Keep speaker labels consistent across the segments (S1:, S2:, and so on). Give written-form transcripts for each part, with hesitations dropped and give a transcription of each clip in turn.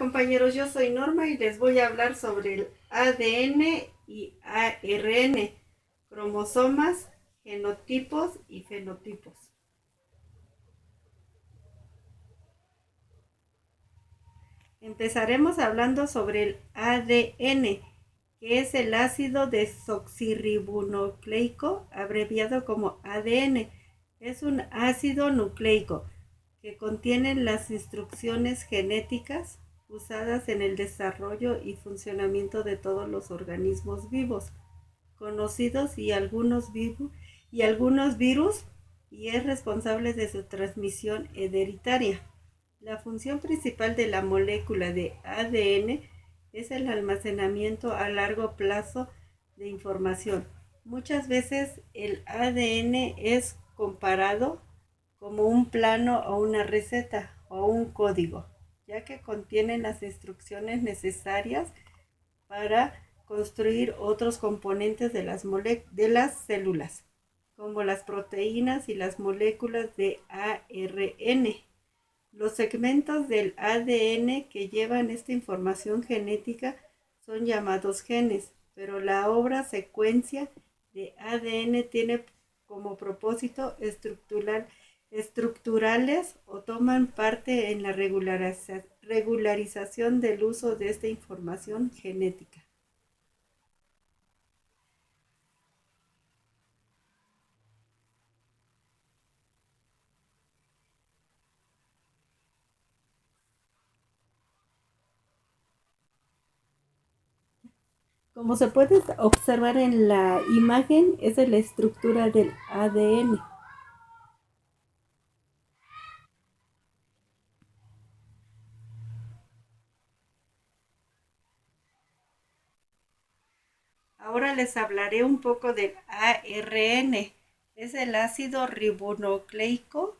S1: compañeros, yo soy Norma y les voy a hablar sobre el ADN y ARN, cromosomas, genotipos y fenotipos. Empezaremos hablando sobre el ADN, que es el ácido desoxirribonucleico, abreviado como ADN. Es un ácido nucleico que contiene las instrucciones genéticas usadas en el desarrollo y funcionamiento de todos los organismos vivos conocidos y algunos virus, y es responsable de su transmisión hereditaria. La función principal de la molécula de ADN es el almacenamiento a largo plazo de información. Muchas veces el ADN es comparado como un plano o una receta o un código, ya que contiene las instrucciones necesarias para construir otros componentes de las células, como las proteínas y las moléculas de ARN. Los segmentos del ADN que llevan esta información genética son llamados genes, pero la obra secuencia de ADN tiene como propósito estructurales o toman parte en la regularización del uso de esta información genética. Como se puede observar en la imagen, esa es la estructura del ADN. Ahora les hablaré un poco del ARN. Es el ácido ribonucleico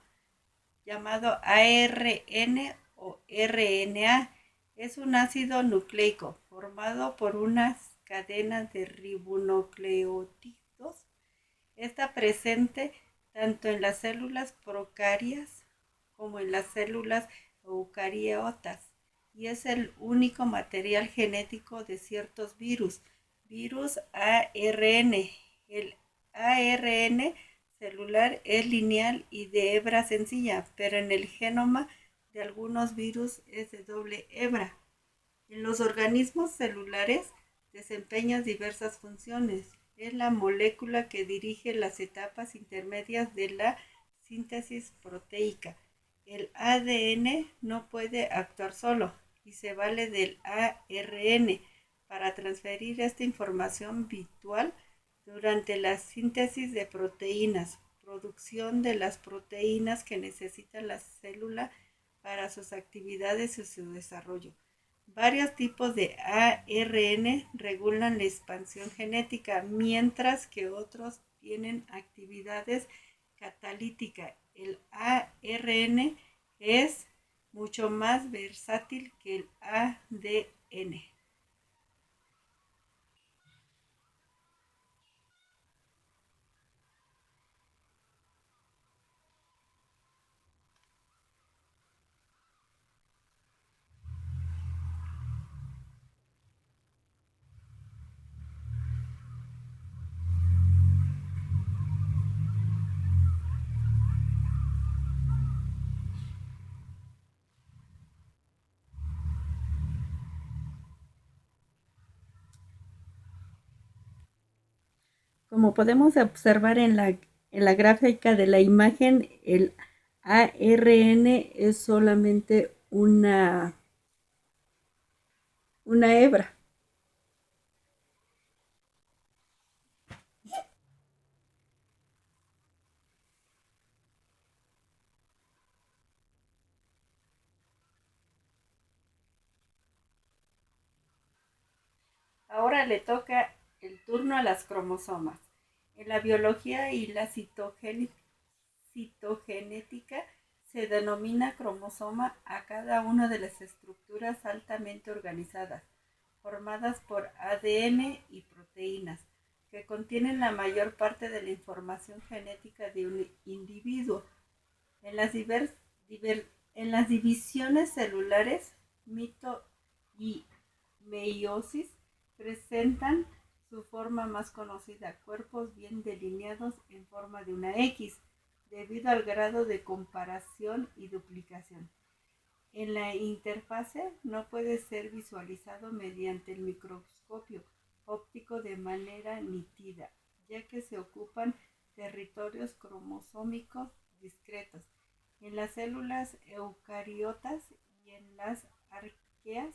S1: llamado ARN o RNA. Es un ácido nucleico formado por unas cadenas de ribonucleótidos. Está presente tanto en las células procarias como en las células eucariotas y es el único material genético de ciertos virus ARN. El ARN celular es lineal y de hebra sencilla, pero en el genoma de algunos virus es de doble hebra. En los organismos celulares desempeña diversas funciones. Es la molécula que dirige las etapas intermedias de la síntesis proteica. El ADN no puede actuar solo y se vale del ARN para transferir esta información vital durante la síntesis de proteínas, producción de las proteínas que necesita la célula para sus actividades y su desarrollo. Varios tipos de ARN regulan la expansión genética, mientras que otros tienen actividades catalíticas. El ARN es mucho más versátil que el ADN. Como podemos observar en la gráfica de la imagen, el ARN es solamente una hebra. Ahora le toca el turno a las cromosomas. En la biología y la citogenética se denomina cromosoma a cada una de las estructuras altamente organizadas, formadas por ADN y proteínas, que contienen la mayor parte de la información genética de un individuo. En las, en las divisiones celulares y meiosis presentan su forma más conocida, cuerpos bien delineados en forma de una X, debido al grado de comparación y duplicación. En la interfase no puede ser visualizado mediante el microscopio óptico de manera nítida, ya que se ocupan territorios cromosómicos discretos en las células eucariotas y en las arqueas,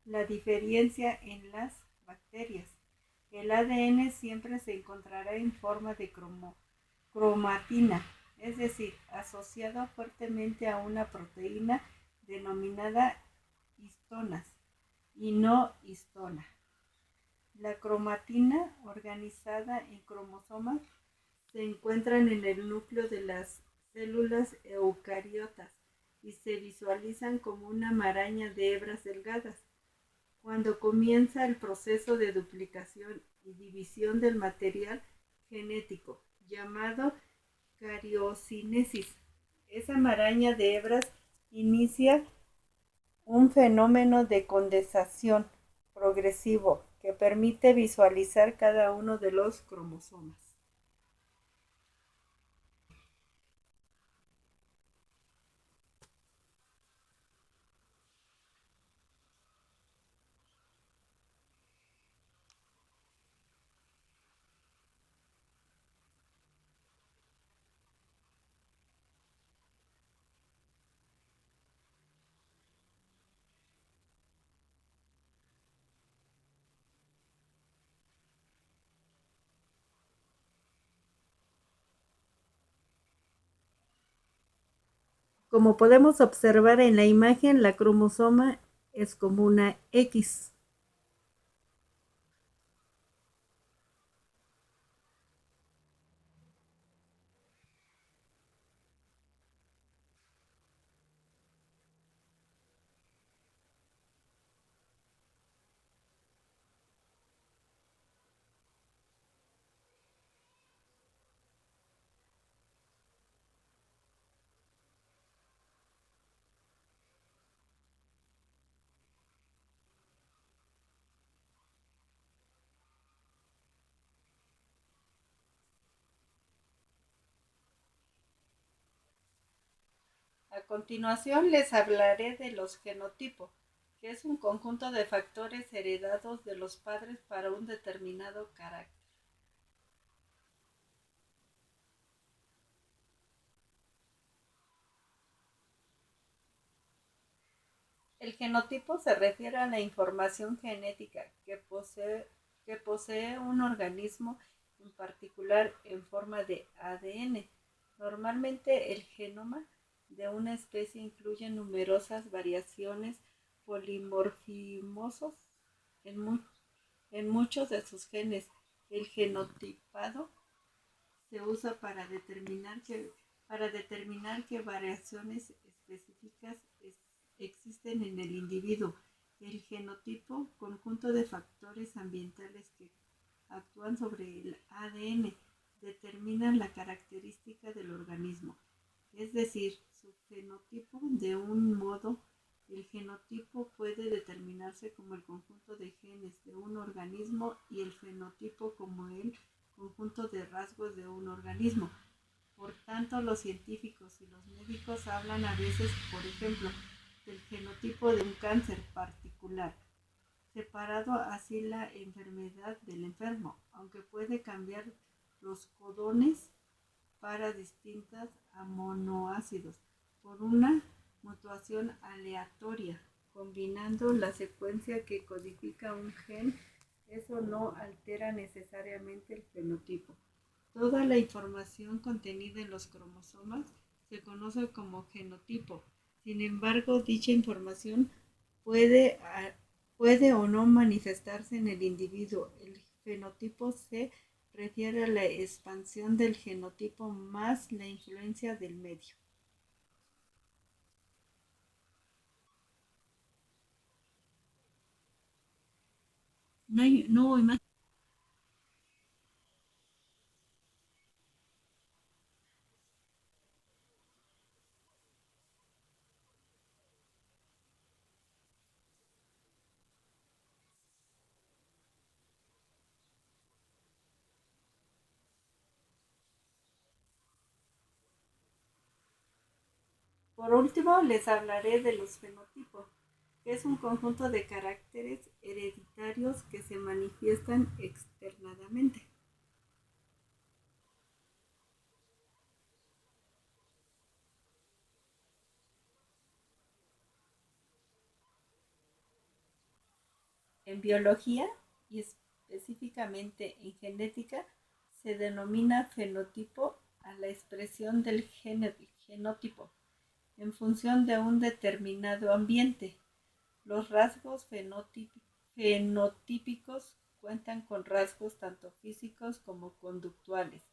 S1: la diferencia en las bacterias. El ADN siempre se encontrará en forma de cromatina, es decir, asociado fuertemente a una proteína denominada histonas y no histona. La cromatina, organizada en cromosomas, se encuentran en el núcleo de las células eucariotas y se visualizan como una maraña de hebras delgadas. Cuando comienza el proceso de duplicación y división del material genético, llamado cariocinesis, esa maraña de hebras inicia un fenómeno de condensación progresivo que permite visualizar cada uno de los cromosomas. Como podemos observar en la imagen, la cromosoma es como una X. A continuación les hablaré de los genotipos, que es un conjunto de factores heredados de los padres para un determinado carácter. El genotipo se refiere a la información genética que posee un organismo en particular en forma de ADN. Normalmente el genoma de una especie incluye numerosas variaciones polimorfismos en, mu- en muchos de sus genes. El genotipado se usa para determinar qué variaciones específicas existen en el individuo. El genotipo, conjunto de factores ambientales que actúan sobre el ADN, determinan la característica del organismo, es decir, su fenotipo. De un modo, el genotipo puede determinarse como el conjunto de genes de un organismo y el fenotipo como el conjunto de rasgos de un organismo. Por tanto, los científicos y los médicos hablan a veces, por ejemplo, del genotipo de un cáncer particular, separando así la enfermedad del enfermo, aunque puede cambiar los codones para distintos aminoácidos por una mutación aleatoria, combinando la secuencia que codifica un gen. Eso no altera necesariamente el fenotipo. Toda la información contenida en los cromosomas se conoce como genotipo. Sin embargo, dicha información puede, puede o no manifestarse en el individuo. El fenotipo se refiere a la expansión del genotipo más la influencia del medio. No voy más. Por último, les hablaré de los fenotipos, que es un conjunto de caracteres hereditarios que se manifiestan externamente. En biología y específicamente en genética se denomina fenotipo a la expresión del genotipo en función de un determinado ambiente. Los rasgos fenotípicos cuentan con rasgos tanto físicos como conductuales.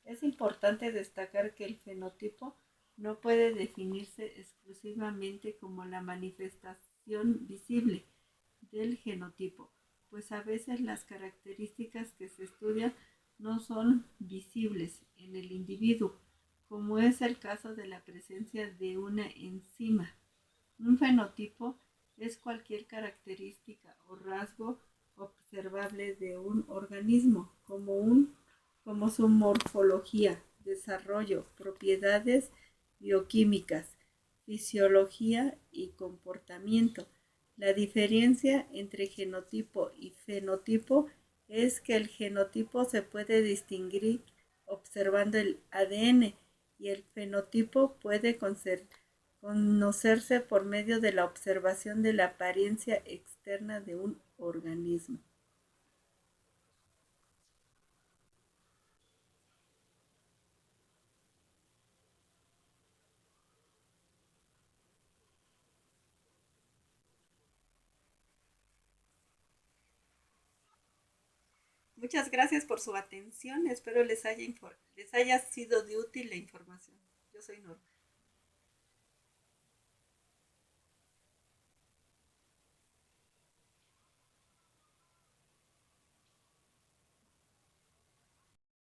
S1: Es importante destacar que el fenotipo no puede definirse exclusivamente como la manifestación visible del genotipo, pues a veces las características que se estudian no son visibles en el individuo, como es el caso de la presencia de una enzima. Un fenotipo es cualquier característica o rasgo observable de un organismo, como su morfología, desarrollo, propiedades bioquímicas, fisiología y comportamiento. La diferencia entre genotipo y fenotipo es que el genotipo se puede distinguir observando el ADN y el fenotipo puede conocerse por medio de la observación de la apariencia externa de un organismo. Muchas gracias por su atención. Espero les haya sido de útil la información. Yo soy Norma.